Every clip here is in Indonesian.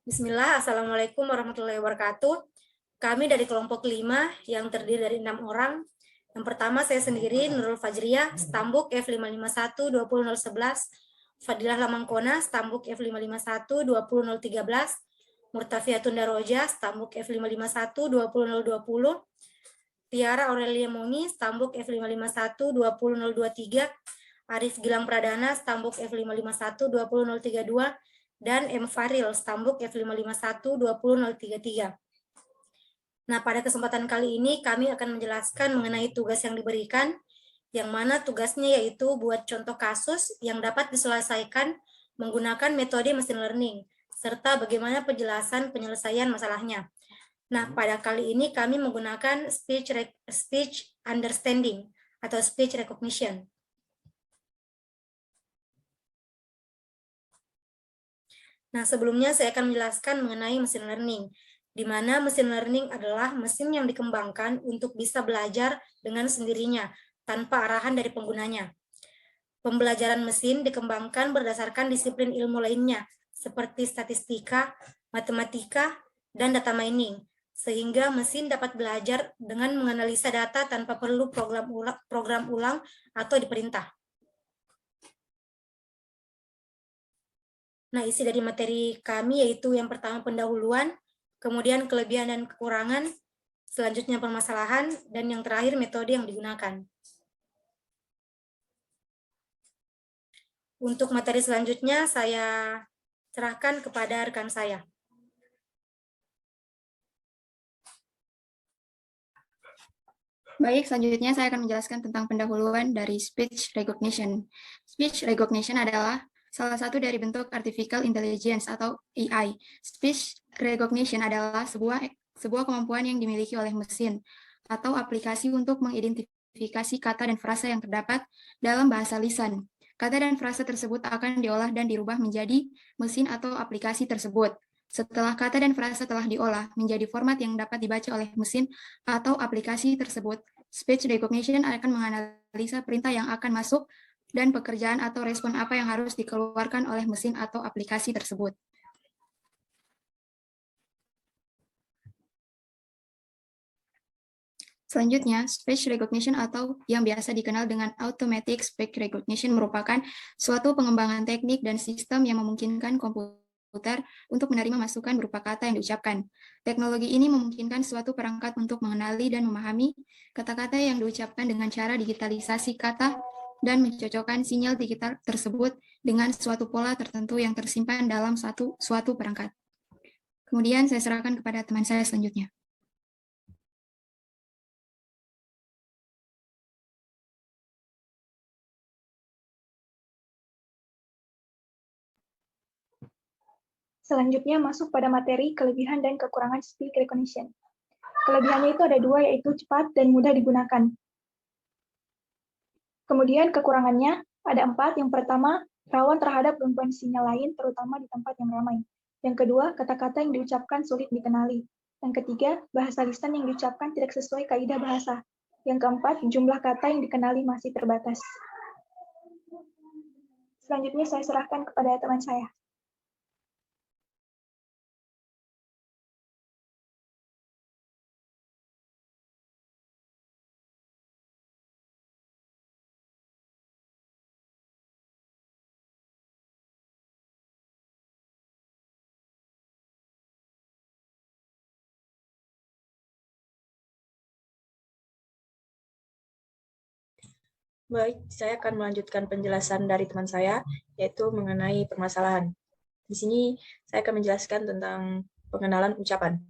Bismillah, Assalamualaikum warahmatullahi wabarakatuh. Kami dari kelompok 5 yang terdiri dari 6 orang. Yang pertama saya sendiri, Nurul Fajriyah, Stambuk F551 20011, Fadilah Lamangkona, Stambuk F551 20013, Murtafiatun Daroja, Stambuk F551 20020, Tiara Aurelia Mongi, Stambuk F551 20023, Arif Gilang Pradana, Stambuk F551 20032, dan M. Faril, Stambuk F551 20033. Nah, pada kesempatan kali ini kami akan menjelaskan mengenai tugas yang diberikan, yang mana tugasnya yaitu buat contoh kasus yang dapat diselesaikan menggunakan metode machine learning, serta bagaimana penjelasan penyelesaian masalahnya. Nah, pada kali ini kami menggunakan speech understanding atau speech recognition. Nah, sebelumnya saya akan menjelaskan mengenai machine learning, di mana machine learning adalah mesin yang dikembangkan untuk bisa belajar dengan sendirinya, tanpa arahan dari penggunanya. Pembelajaran mesin dikembangkan berdasarkan disiplin ilmu lainnya, seperti statistika, matematika, dan data mining, sehingga mesin dapat belajar dengan menganalisa data tanpa perlu program ulang atau diperintah. Nah, isi dari materi kami yaitu yang pertama pendahuluan, kemudian kelebihan dan kekurangan, selanjutnya permasalahan, dan yang terakhir metode yang digunakan. Untuk materi selanjutnya saya serahkan kepada rekan saya. Baik, selanjutnya saya akan menjelaskan tentang pendahuluan dari speech recognition. Speech recognition adalah salah satu dari bentuk artificial intelligence atau AI. Speech recognition adalah sebuah kemampuan yang dimiliki oleh mesin atau aplikasi untuk mengidentifikasi kata dan frasa yang terdapat dalam bahasa lisan. Kata dan frasa tersebut akan diolah dan dirubah menjadi mesin atau aplikasi tersebut. Setelah kata dan frasa telah diolah menjadi format yang dapat dibaca oleh mesin atau aplikasi tersebut, speech recognition akan menganalisa perintah yang akan masuk dan pekerjaan atau respon apa yang harus dikeluarkan oleh mesin atau aplikasi tersebut. Selanjutnya, speech recognition atau yang biasa dikenal dengan automatic speech recognition merupakan suatu pengembangan teknik dan sistem yang memungkinkan komputer untuk menerima masukan berupa kata yang diucapkan. Teknologi ini memungkinkan suatu perangkat untuk mengenali dan memahami kata-kata yang diucapkan dengan cara digitalisasi kata dan mencocokkan sinyal digital tersebut dengan suatu pola tertentu yang tersimpan dalam suatu perangkat. Kemudian saya serahkan kepada teman saya selanjutnya. Selanjutnya masuk pada materi kelebihan dan kekurangan speech recognition. Kelebihannya itu ada dua, yaitu cepat dan mudah digunakan. Kemudian kekurangannya ada 4. Yang pertama, rawan terhadap gangguan sinyal lain, terutama di tempat yang ramai. Yang kedua, kata-kata yang diucapkan sulit dikenali. Yang ketiga, bahasa lisan yang diucapkan tidak sesuai kaidah bahasa. Yang keempat, jumlah kata yang dikenali masih terbatas. Selanjutnya saya serahkan kepada teman saya. Baik, saya akan melanjutkan penjelasan dari teman saya, yaitu mengenai permasalahan. Di sini saya akan menjelaskan tentang pengenalan ucapan.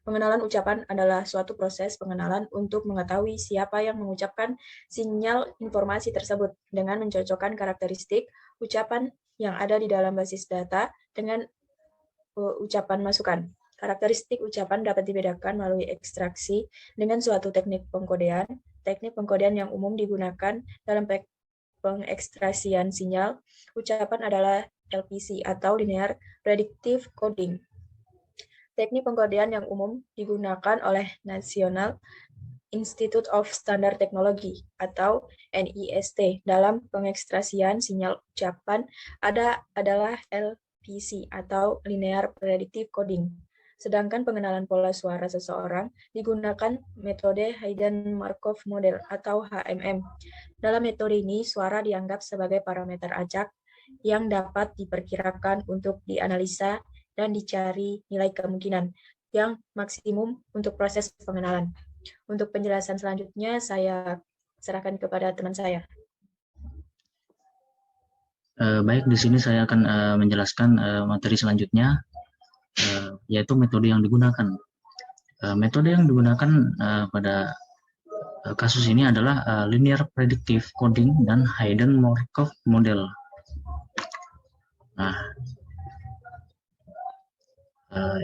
Pengenalan ucapan adalah suatu proses pengenalan untuk mengetahui siapa yang mengucapkan sinyal informasi tersebut dengan mencocokkan karakteristik ucapan yang ada di dalam basis data dengan ucapan masukan. Karakteristik ucapan dapat dibedakan melalui ekstraksi dengan suatu teknik pengkodean. Teknik pengkodean yang umum digunakan dalam pengekstrasian sinyal ucapan adalah LPC atau Linear Predictive Coding. Teknik pengkodean yang umum digunakan oleh National Institute of Standard Technology atau NIST dalam pengekstrasian sinyal ucapan adalah LPC. LPC atau Linear Predictive Coding. Sedangkan pengenalan pola suara seseorang digunakan metode Hayden-Markov Model atau HMM. Dalam metode ini, suara dianggap sebagai parameter acak yang dapat diperkirakan untuk dianalisa dan dicari nilai kemungkinan yang maksimum untuk proses pengenalan. Untuk penjelasan selanjutnya, saya serahkan kepada teman saya. Baik, di sini saya akan menjelaskan materi selanjutnya, yaitu metode yang digunakan. Metode yang digunakan pada kasus ini adalah Linear Predictive Coding dan Hayden-Markov Model. Nah,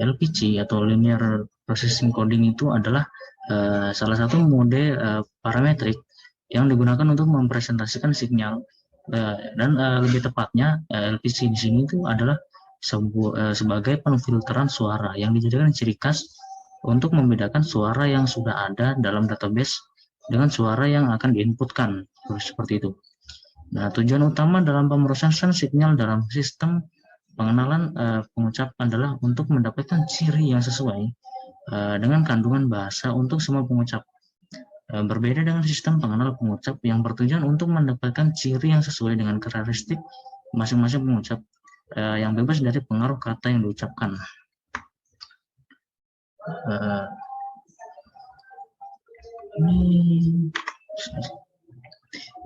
LPC atau Linear Processing Coding itu adalah salah satu mode parametrik yang digunakan untuk mempresentasikan sinyal, dan lebih tepatnya LPC di sini itu adalah sebagai penfilteran suara yang dijadikan ciri khas untuk membedakan suara yang sudah ada dalam database dengan suara yang akan diinputkan, seperti itu. Nah, tujuan utama dalam pemrosesan sinyal dalam sistem pengenalan pengucap adalah untuk mendapatkan ciri yang sesuai dengan kandungan bahasa untuk semua pengucap. Berbeda dengan sistem pengenal pengucap yang bertujuan untuk mendapatkan ciri yang sesuai dengan karakteristik masing-masing pengucap yang bebas dari pengaruh kata yang diucapkan.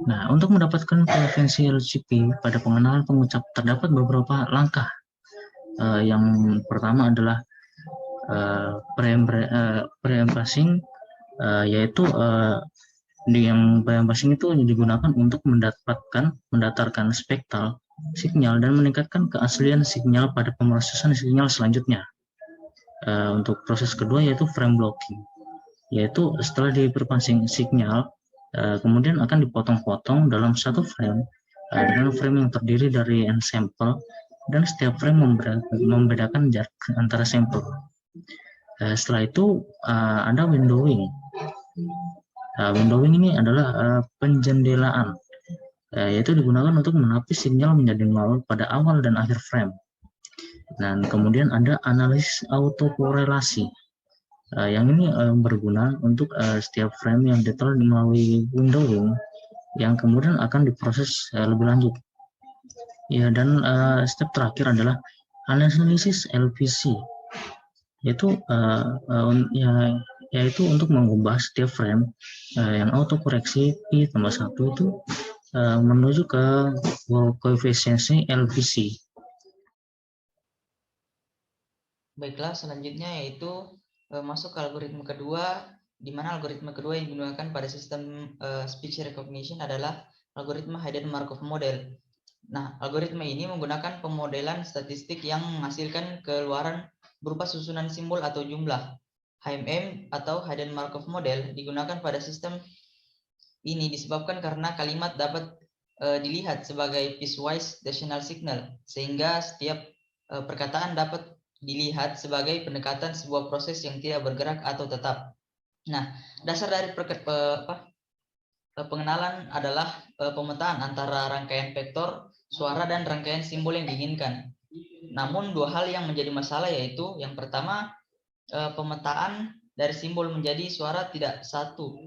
Nah, untuk mendapatkan frekuensi LCP pada pengenalan pengucap terdapat beberapa langkah. Yang pertama adalah pre-emphasing, yaitu yang pre-emphasing itu digunakan untuk mendatarkan spektral sinyal dan meningkatkan keaslian sinyal pada pemrosesan sinyal selanjutnya. Untuk proses kedua yaitu frame blocking, yaitu setelah di-pre-emphasing sinyal kemudian akan dipotong-potong dalam satu frame dengan frame yang terdiri dari n sampel, dan setiap frame membedakan jarak antara sampel. Setelah itu ada windowing. Windowing ini adalah penjendelaan, yaitu digunakan untuk menapis sinyal menjadi nol pada awal dan akhir frame. Dan kemudian ada analisis autokorelasi. Yang ini berguna untuk setiap frame yang detail melalui windowing yang kemudian akan diproses lebih lanjut. Ya, dan step terakhir adalah analisis LPC, yaitu yaitu untuk mengubah setiap frame yang autokoreksi P+1 itu menuju ke koefisiensi LPC. Baiklah, selanjutnya yaitu masuk ke algoritma kedua, di mana algoritma kedua yang digunakan pada sistem speech recognition adalah algoritma Hayden-Markov Model. Nah, algoritma ini menggunakan pemodelan statistik yang menghasilkan keluaran berupa susunan simbol atau jumlah. HMM atau Hayden-Markov Model digunakan pada sistem ini disebabkan karena kalimat dapat dilihat sebagai piecewise decimal signal, sehingga setiap perkataan dapat dilihat sebagai pendekatan sebuah proses yang tidak bergerak atau tetap. Nah, dasar dari pengenalan adalah pemetaan antara rangkaian vektor, suara, dan rangkaian simbol yang diinginkan. Namun dua hal yang menjadi masalah yaitu yang pertama, pemetaan dari simbol menjadi suara tidak satu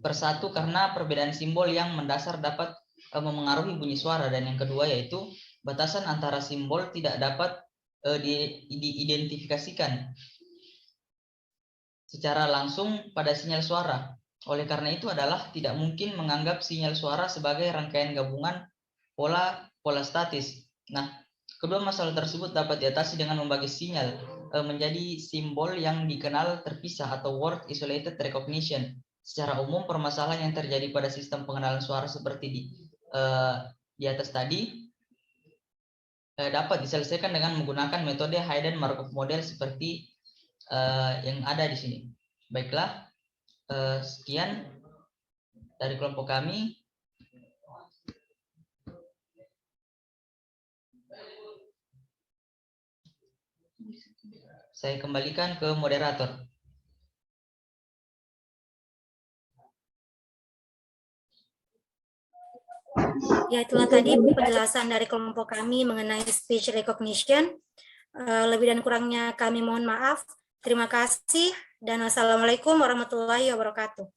persatu karena perbedaan simbol yang mendasar dapat memengaruhi bunyi suara, dan yang kedua yaitu batasan antara simbol tidak dapat diidentifikasikan secara langsung pada sinyal suara. Oleh karena itu adalah tidak mungkin menganggap sinyal suara sebagai rangkaian gabungan pola statis. Nah, kedua masalah tersebut dapat diatasi dengan membagi sinyal menjadi simbol yang dikenal terpisah atau word isolated recognition. Secara umum, permasalahan yang terjadi pada sistem pengenalan suara seperti di atas tadi dapat diselesaikan dengan menggunakan metode Hayden-Markov Model seperti yang ada di sini. Baiklah, sekian dari kelompok kami. Saya kembalikan ke moderator. Ya, itulah tadi penjelasan dari kelompok kami mengenai speech recognition. Lebih dan kurangnya kami mohon maaf. Terima kasih dan wassalamualaikum warahmatullahi wabarakatuh.